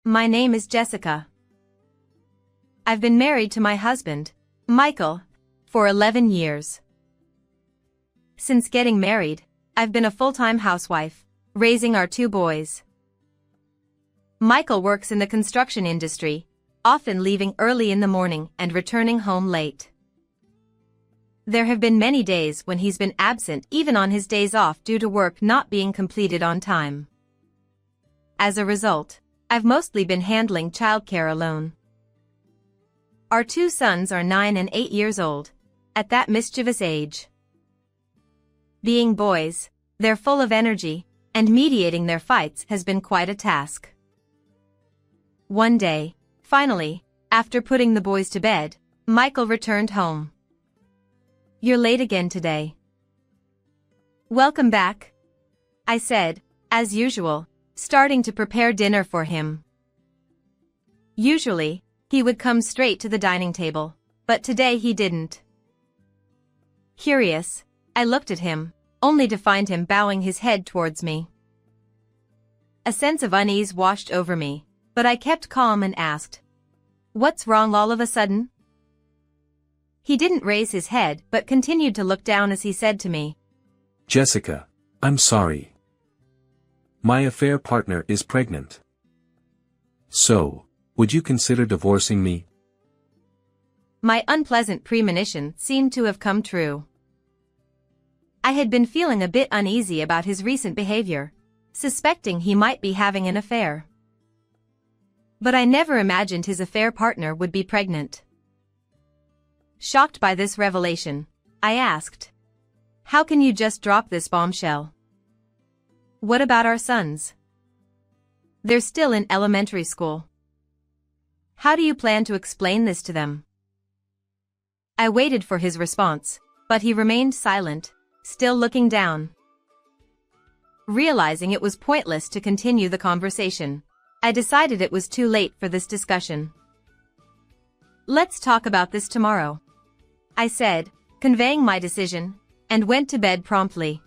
My name is Jessica. I've been married to my husband, Michael, for 11 years. Since getting married, I've been a full-time housewife, raising our 2 boys. Michael works in the construction industry, often leaving early in the morning and returning home late. There have been many days when he's been absent even on his days off due to work not being completed on time. As a result, I've mostly been handling childcare alone. Our 2 sons are 9 and 8 years old, at that mischievous age. Being boys, they're full of energy, and mediating their fights has been quite a task. One day, finally, after putting the boys to bed, Michael returned home. "You're late again today." "Welcome back," I said, as usual, starting to prepare dinner for him. Usually, he would come straight to the dining table, but today he didn't. Curious, I looked at him, only to find him bowing his head towards me. A sense of unease washed over me, but I kept calm and asked, "What's wrong all of a sudden?" He didn't raise his head but continued to look down as he said to me, "Jessica, I'm sorry. My affair partner is pregnant. So, would you consider divorcing me?" My unpleasant premonition seemed to have come true. I had been feeling a bit uneasy about his recent behavior, suspecting he might be having an affair. But I never imagined his affair partner would be pregnant. Shocked by this revelation, I asked, "How can you just drop this bombshell? What about our sons? They're still in elementary school. How do you plan to explain this to them?" I waited for his response, but he remained silent, still looking down. Realizing it was pointless to continue the conversation, I decided it was too late for this discussion. "Let's talk about this tomorrow," I said, conveying my decision, and went to bed promptly.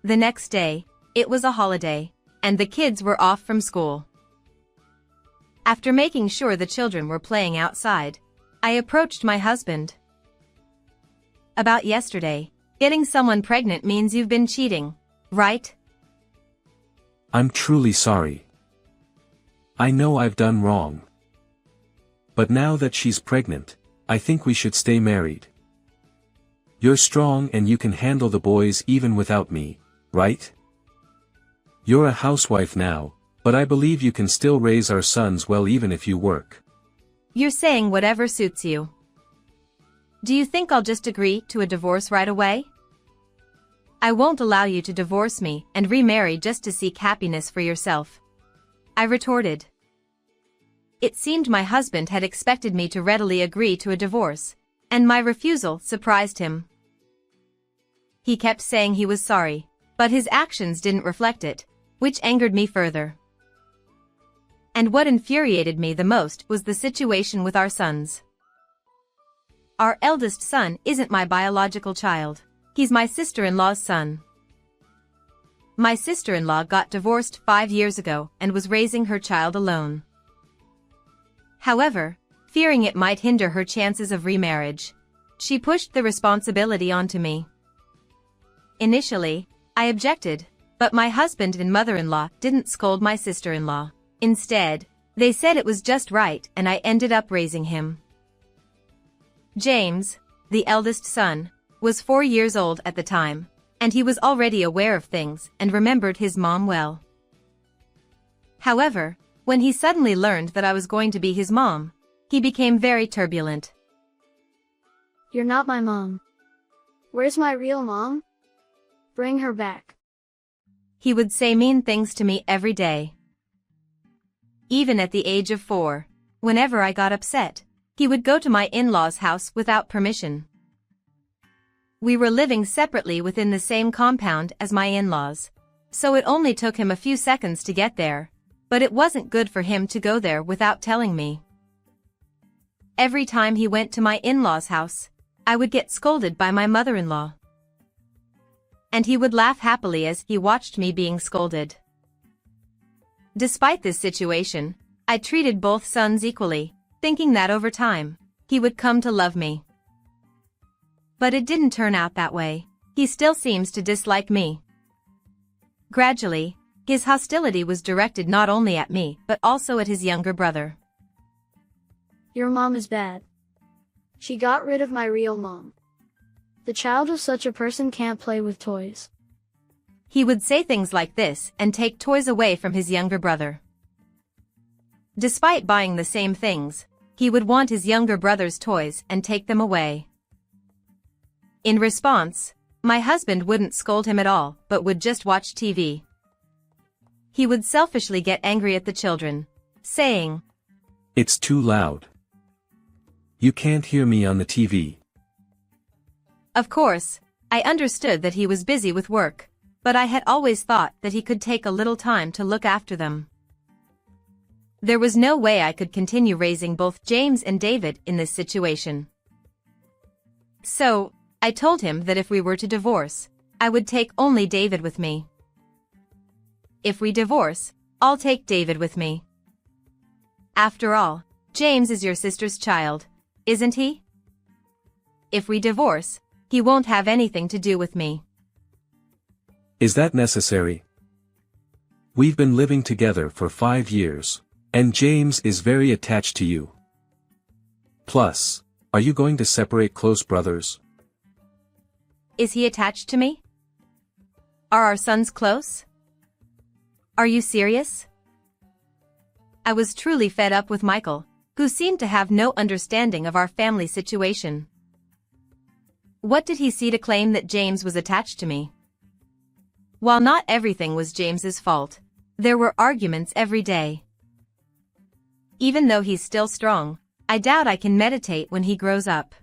The next day, it was a holiday, and the kids were off from school. After making sure the children were playing outside, I approached my husband. "About yesterday, getting someone pregnant means you've been cheating, right?" "I'm truly sorry. I know I've done wrong. But now that she's pregnant, I think we should stay married. You're strong and you can handle the boys even without me, right? You're a housewife now, but I believe you can still raise our sons well even if you work." "You're saying whatever suits you. Do you think I'll just agree to a divorce right away? I won't allow you to divorce me and remarry just to seek happiness for yourself," I retorted. It seemed my husband had expected me to readily agree to a divorce, and my refusal surprised him. He kept saying he was sorry, but his actions didn't reflect it, which angered me further. And what infuriated me the most was the situation with our sons. Our eldest son isn't my biological child, he's my sister-in-law's son. My sister-in-law got divorced 5 years ago and was raising her child alone. However, fearing it might hinder her chances of remarriage, she pushed the responsibility onto me. Initially, I objected, but my husband and mother-in-law didn't scold my sister-in-law. Instead, they said it was just right and I ended up raising him. James, the eldest son, was 4 years old at the time, and he was already aware of things and remembered his mom well. However, when he suddenly learned that I was going to be his mom, he became very turbulent. "You're not my mom. Where's my real mom? Bring her back." He would say mean things to me every day. Even at the age of 4, whenever I got upset, he would go to my in-laws' house without permission. We were living separately within the same compound as my in-laws, so it only took him a few seconds to get there, but it wasn't good for him to go there without telling me. Every time he went to my in-laws' house, I would get scolded by my mother-in-law. And he would laugh happily as he watched me being scolded. Despite this situation, I treated both sons equally, thinking that over time, he would come to love me. But it didn't turn out that way. He still seems to dislike me. Gradually, his hostility was directed not only at me but also at his younger brother. Your mom is bad. She got rid of my real mom. The child of such a person can't play with toys. He would say things like this and take toys away from his younger brother. Despite buying the same things, he would want his younger brother's toys and take them away. In response, my husband wouldn't scold him at all but would just watch TV. He would selfishly get angry at the children, saying, "It's too loud. You can't hear me on the TV." Of course, I understood that he was busy with work, but I had always thought that he could take a little time to look after them. There was no way I could continue raising both James and David in this situation. So, I told him that if we were to divorce, I would take only David with me. If we divorce, I'll take David with me. After all, James is your sister's child, isn't he? If we divorce, he won't have anything to do with me. Is that necessary? We've been living together for 5 years, and James is very attached to you. Plus, are you going to separate close brothers? Is he attached to me? Are our sons close? Are you serious? I was truly fed up with Michael, who seemed to have no understanding of our family situation. What did he see to claim that James was attached to me? While not everything was James's fault, there were arguments every day. Even though he's still strong, I doubt I can meditate when he grows up.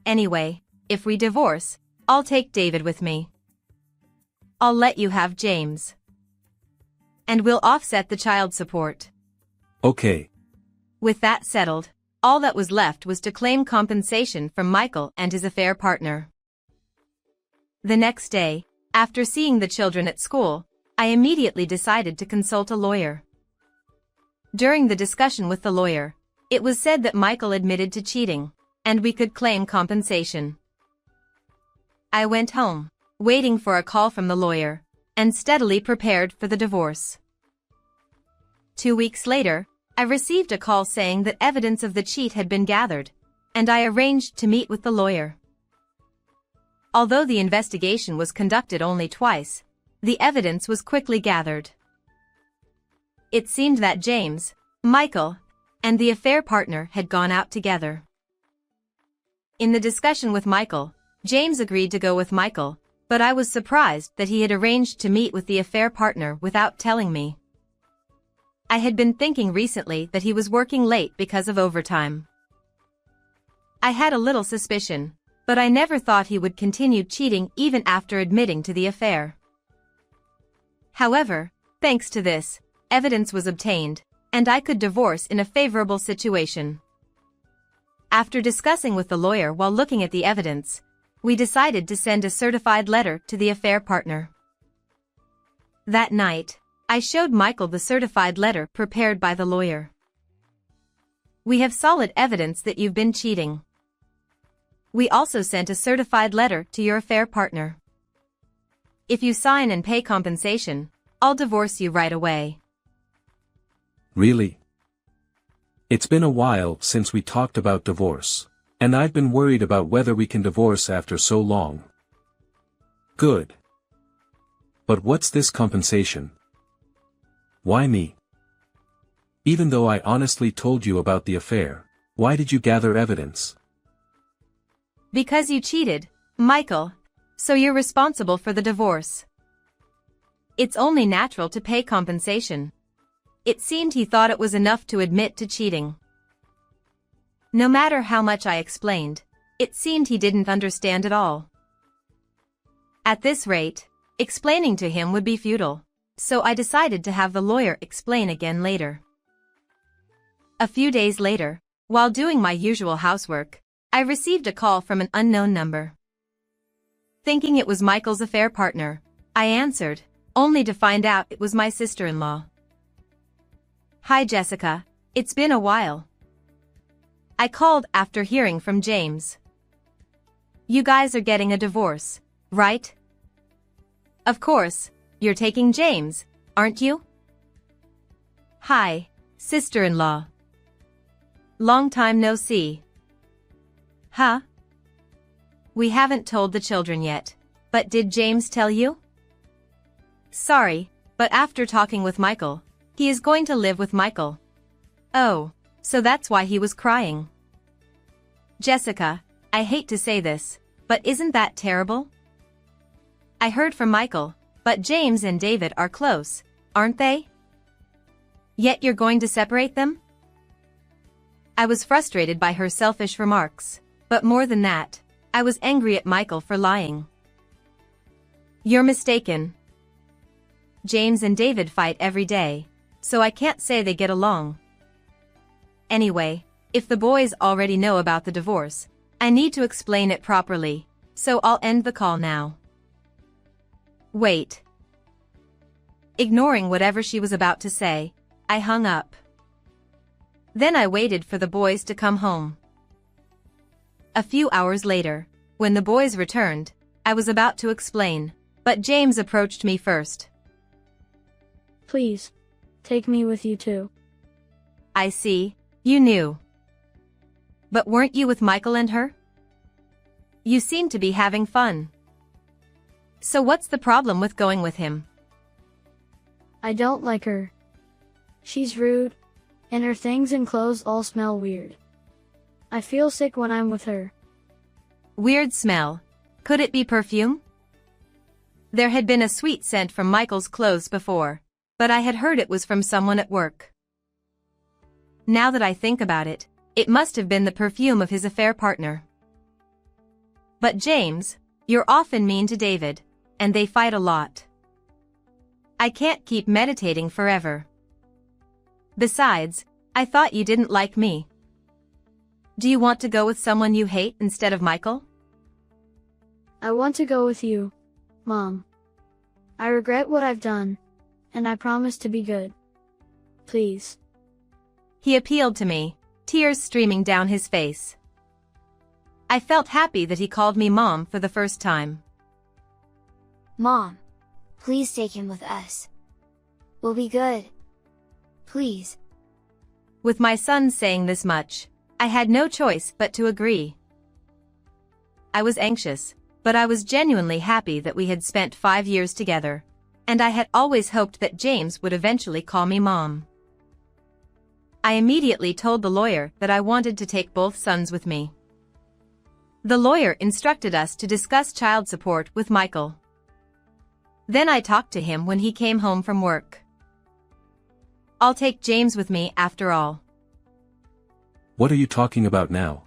Anyway, if we divorce, I'll take David with me. I'll let you have James. And we'll offset the child support. Okay. With that settled, all that was left was to claim compensation from Michael and his affair partner. The next day, after seeing the children at school, I immediately decided to consult a lawyer. During the discussion with the lawyer, it was said that Michael admitted to cheating, and we could claim compensation. I went home, waiting for a call from the lawyer, and steadily prepared for the divorce. 2 weeks later, I received a call saying that evidence of the cheat had been gathered, and I arranged to meet with the lawyer. Although the investigation was conducted only twice, the evidence was quickly gathered. It seemed that James, Michael, and the affair partner had gone out together. In the discussion with Michael, James agreed to go with Michael, but I was surprised that he had arranged to meet with the affair partner without telling me. I had been thinking recently that he was working late because of overtime. I had a little suspicion, but I never thought he would continue cheating even after admitting to the affair. However, thanks to this, evidence was obtained, and I could divorce in a favorable situation. After discussing with the lawyer while looking at the evidence, we decided to send a certified letter to the affair partner. That night, I showed Michael the certified letter prepared by the lawyer. "We have solid evidence that you've been cheating. We also sent a certified letter to your affair partner. If you sign and pay compensation, I'll divorce you right away." Really? It's been a while since we talked about divorce, and I've been worried about whether we can divorce after so long. Good. But what's this compensation? Why me? Even though I honestly told you about the affair, why did you gather evidence? Because you cheated, Michael, so you're responsible for the divorce. It's only natural to pay compensation. It seemed he thought it was enough to admit to cheating. No matter how much I explained, it seemed he didn't understand at all. At this rate, explaining to him would be futile, so I decided to have the lawyer explain again later. A few days later, while doing my usual housework, I received a call from an unknown number. Thinking it was Michael's affair partner, I answered, only to find out it was my sister-in-law. Hi Jessica, it's been a while. I called after hearing from James. You guys are getting a divorce, right? Of course, you're taking James, aren't you? Hi, sister-in-law. Long time no see. Huh? We haven't told the children yet, but did James tell you? Sorry, but after talking with Michael, he is going to live with Michael. Oh, so that's why he was crying. Jessica, I hate to say this, but isn't that terrible? I heard from Michael, but James and David are close, aren't they? Yet you're going to separate them? I was frustrated by her selfish remarks, but more than that, I was angry at Michael for lying. You're mistaken. James and David fight every day, so I can't say they get along. Anyway, if the boys already know about the divorce, I need to explain it properly, so I'll end the call now. Wait. Ignoring whatever she was about to say, I hung up. Then I waited for the boys to come home. A few hours later, when the boys returned, I was about to explain, but James approached me first. Please, take me with you too. I see, you knew. But weren't you with Michael and her? You seem to be having fun. So what's the problem with going with him? I don't like her. She's rude, and her things and clothes all smell weird. I feel sick when I'm with her. Weird smell. Could it be perfume? There had been a sweet scent from Michael's clothes before, but I had heard it was from someone at work. Now that I think about it, it must have been the perfume of his affair partner. But James, you're often mean to David, and they fight a lot. I can't keep meditating forever. Besides, I thought you didn't like me. Do you want to go with someone you hate instead of Michael? I want to go with you, Mom. I regret what I've done, and I promise to be good. Please. He appealed to me, tears streaming down his face. I felt happy that he called me Mom for the first time. Mom, please take him with us. We'll be good. Please. With my son saying this much, I had no choice but to agree. I was anxious, but I was genuinely happy that we had spent 5 years together, and I had always hoped that James would eventually call me Mom. I immediately told the lawyer that I wanted to take both sons with me. The lawyer instructed us to discuss child support with Michael. Then I talked to him when he came home from work. I'll take James with me after all. What are you talking about now?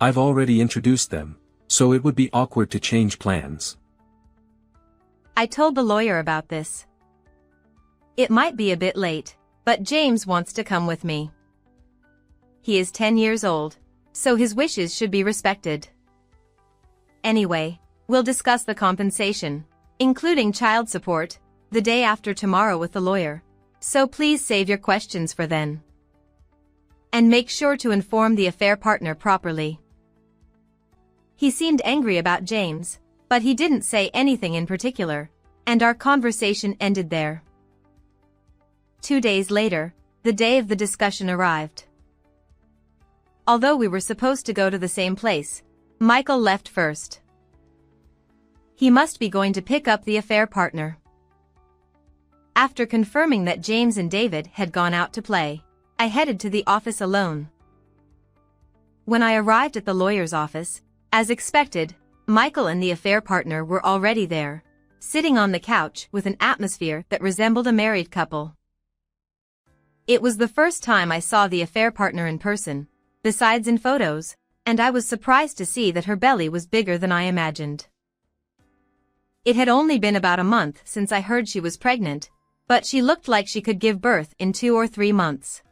I've already introduced them, so it would be awkward to change plans. I told the lawyer about this. It might be a bit late, but James wants to come with me. He is 10 years old, so his wishes should be respected. Anyway, we'll discuss the compensation, including child support, the day after tomorrow with the lawyer, so please save your questions for then. And make sure to inform the affair partner properly. He seemed angry about James, but he didn't say anything in particular, and our conversation ended there. 2 days later, the day of the discussion arrived. Although we were supposed to go to the same place, Michael left first. He must be going to pick up the affair partner. After confirming that James and David had gone out to play, I headed to the office alone. When I arrived at the lawyer's office, as expected, Michael and the affair partner were already there, sitting on the couch with an atmosphere that resembled a married couple. It was the first time I saw the affair partner in person, besides in photos, and I was surprised to see that her belly was bigger than I imagined. It had only been about a month since I heard she was pregnant, but she looked like she could give birth in 2 or 3 months.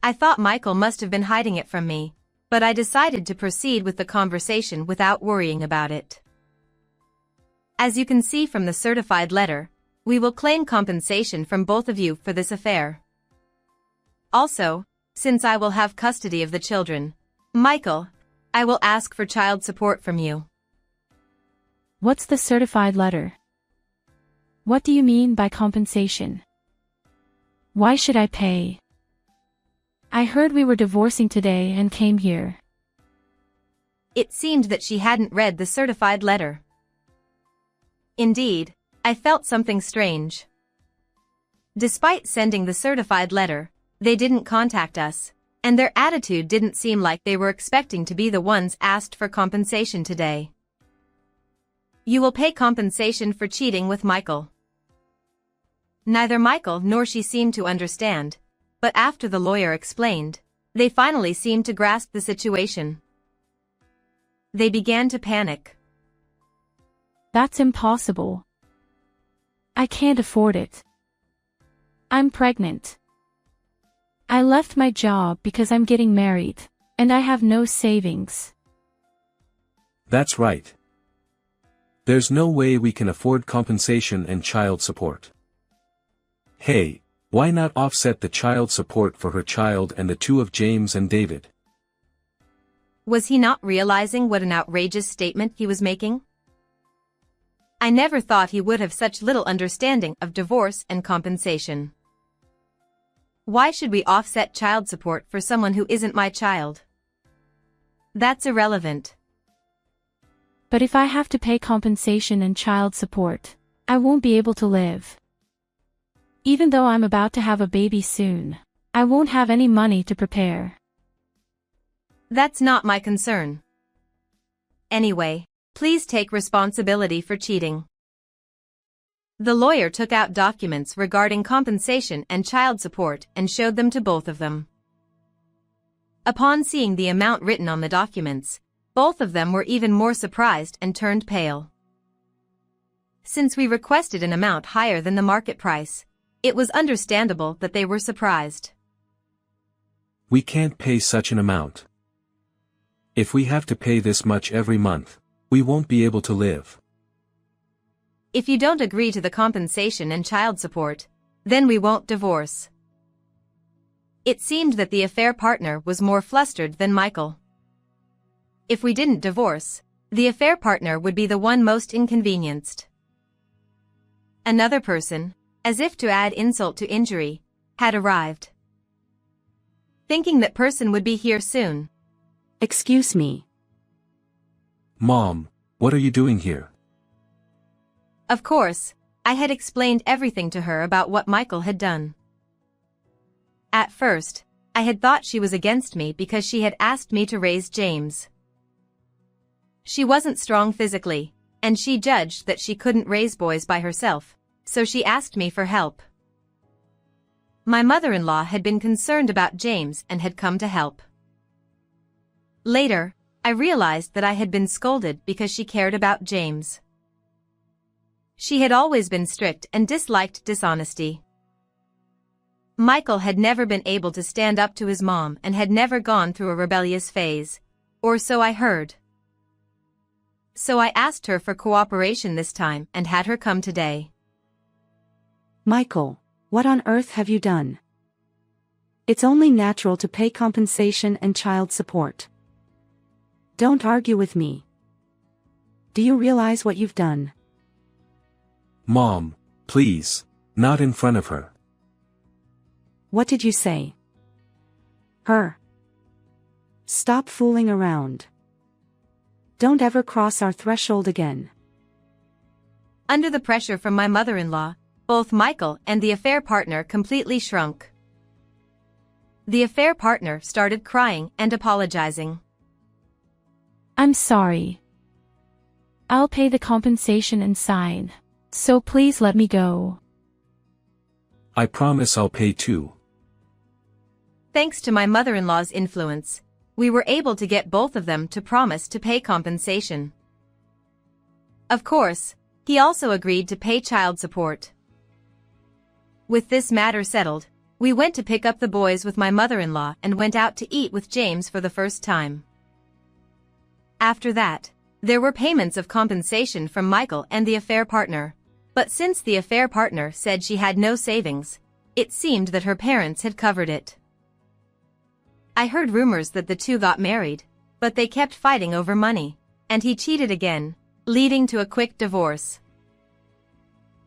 I thought Michael must have been hiding it from me, but I decided to proceed with the conversation without worrying about it. As you can see from the certified letter, we will claim compensation from both of you for this affair. Also, since I will have custody of the children, Michael, I will ask for child support from you. What's the certified letter? What do you mean by compensation? Why should I pay? I heard we were divorcing today and came here. It seemed that she hadn't read the certified letter. Indeed, I felt something strange. Despite sending the certified letter, they didn't contact us, and their attitude didn't seem like they were expecting to be the ones asked for compensation today. You will pay compensation for cheating with Michael. Neither Michael nor she seemed to understand, but after the lawyer explained, they finally seemed to grasp the situation. They began to panic. That's impossible. I can't afford it. I'm pregnant. I left my job because I'm getting married, and I have no savings. That's right. There's no way we can afford compensation and child support. Hey, why not offset the child support for her child and the two of James and David? Was he not realizing what an outrageous statement he was making? I never thought he would have such little understanding of divorce and compensation. Why should we offset child support for someone who isn't my child? That's irrelevant. But if I have to pay compensation and child support, I won't be able to live. Even though I'm about to have a baby soon, I won't have any money to prepare. That's not my concern. Anyway, please take responsibility for cheating. The lawyer took out documents regarding compensation and child support and showed them to both of them. Upon seeing the amount written on the documents, both of them were even more surprised and turned pale. Since we requested an amount higher than the market price, it was understandable that they were surprised. We can't pay such an amount. If we have to pay this much every month, we won't be able to live. If you don't agree to the compensation and child support, then we won't divorce. It seemed that the affair partner was more flustered than Michael. If we didn't divorce, the affair partner would be the one most inconvenienced. Another person, as if to add insult to injury, had arrived. Thinking that person would be here soon. Excuse me. Mom, what are you doing here? Of course, I had explained everything to her about what Michael had done. At first, I had thought she was against me because she had asked me to raise James. She wasn't strong physically, and she judged that she couldn't raise boys by herself, so she asked me for help. My mother-in-law had been concerned about James and had come to help. Later, I realized that I had been scolded because she cared about James. She had always been strict and disliked dishonesty. Michael had never been able to stand up to his mom and had never gone through a rebellious phase, or so I heard. So I asked her for cooperation this time and had her come today. Michael, what on earth have you done? It's only natural to pay compensation and child support. Don't argue with me. Do you realize what you've done? Mom, please, not in front of her. What did you say? Her. Stop fooling around. Don't ever cross our threshold again. Under the pressure from my mother-in-law, both Michael and the affair partner completely shrunk. The affair partner started crying and apologizing. I'm sorry. I'll pay the compensation and sign. So please let me go. I promise I'll pay too. Thanks to my mother-in-law's influence, we were able to get both of them to promise to pay compensation. Of course, he also agreed to pay child support. With this matter settled, we went to pick up the boys with my mother-in-law and went out to eat with James for the first time. After that, There were payments of compensation from Michael and the affair partner, but since the affair partner said she had no savings, it seemed that her parents had covered it. I heard rumors that the two got married, but they kept fighting over money, and he cheated again, leading to a quick divorce.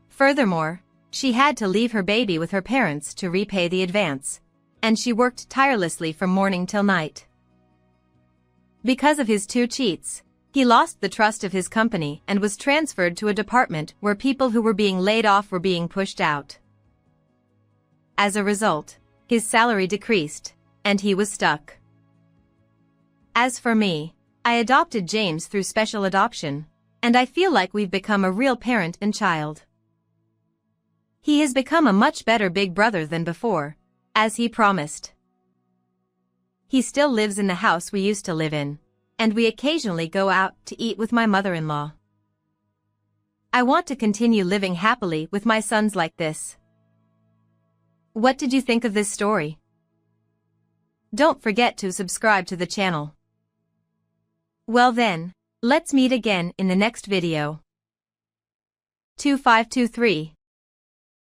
Furthermore, she had to leave her baby with her parents to repay the advance, and she worked tirelessly from morning till night. Because of his two cheats, he lost the trust of his company and was transferred to a department where people who were being laid off were being pushed out. As a result, his salary decreased, and he was stuck. As for me, I adopted James through special adoption, and I feel like we've become a real parent and child. He has become a much better big brother than before, as he promised. He still lives in the house we used to live in, and we occasionally go out to eat with my mother-in-law. I want to continue living happily with my sons like this. What did you think of this story? Don't forget to subscribe to the channel. Well then, let's meet again in the next video. 2523